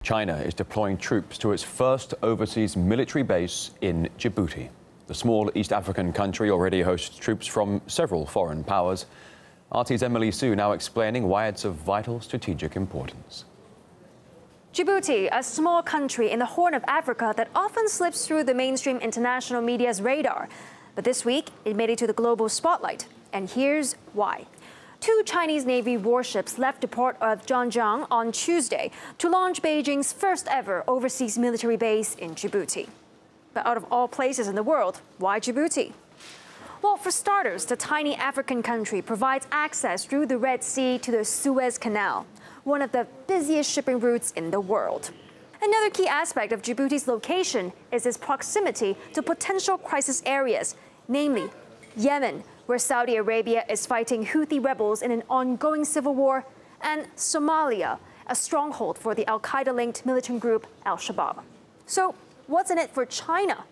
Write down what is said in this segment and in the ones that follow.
China is deploying troops to its first overseas military base in Djibouti. The small East African country already hosts troops from several foreign powers. RT's Emily Su now explaining why it's of vital strategic importance. Djibouti, a small country in the Horn of Africa that often slips through the mainstream international media's radar. But this week, it made it to the global spotlight. And here's why. 2 Chinese Navy warships left the port of Zhangjiang on Tuesday to launch Beijing's first ever overseas military base in Djibouti. But out of all places in the world, why Djibouti? Well, for starters, the tiny African country provides access through the Red Sea to the Suez Canal, one of the busiest shipping routes in the world. Another key aspect of Djibouti's location is its proximity to potential crisis areas, namely Yemen, where Saudi Arabia is fighting Houthi rebels in an ongoing civil war, and Somalia, a stronghold for the al-Qaeda-linked militant group Al-Shabaab. So, what's in it for China?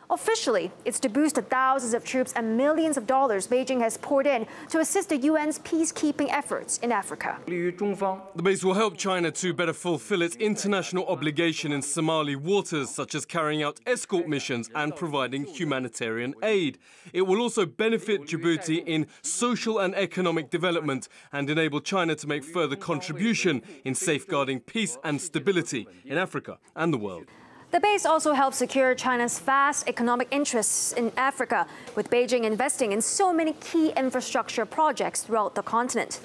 Officially, it's to boost the thousands of troops and millions of dollars Beijing has poured in to assist the UN's peacekeeping efforts in Africa. The base will help China to better fulfill its international obligation in Somali waters, such as carrying out escort missions and providing humanitarian aid. It will also benefit Djibouti in social and economic development and enable China to make further contribution in safeguarding peace and stability in Africa and the world. The base also helps secure China's vast economic interests in Africa, with Beijing investing in so many key infrastructure projects throughout the continent.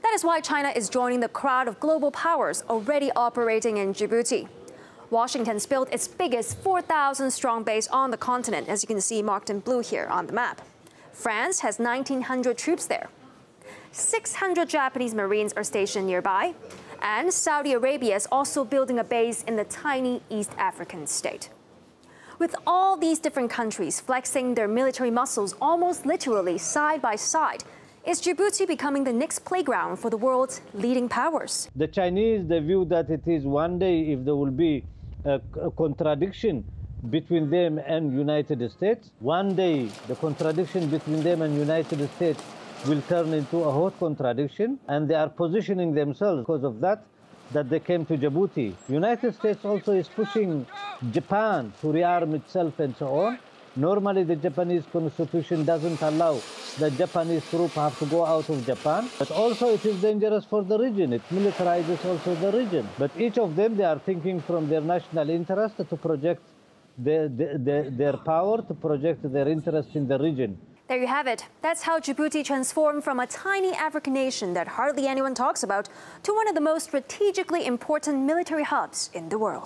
That is why China is joining the crowd of global powers already operating in Djibouti. Washington's built its biggest 4,000-strong base on the continent, as you can see marked in blue here on the map. France has 1,900 troops there. 600 Japanese Marines are stationed nearby. And Saudi Arabia is also building a base in the tiny East African state. With all these different countries flexing their military muscles almost literally side by side, is Djibouti becoming the next playground for the world's leading powers? The Chinese, they view that it is one day, if there will be a contradiction between them and United States, one day the contradiction between them and United States will turn into a hot contradiction, and they are positioning themselves because of that they came to Djibouti. United States also is pushing Japan to rearm itself and so on. Normally the Japanese constitution doesn't allow the Japanese troops have to go out of Japan, but also it is dangerous for the region. It militarizes also the region. But each of them, they are thinking from their national interest to project their power, to project their interest in the region. There you have it. That's how Djibouti transformed from a tiny African nation that hardly anyone talks about to one of the most strategically important military hubs in the world.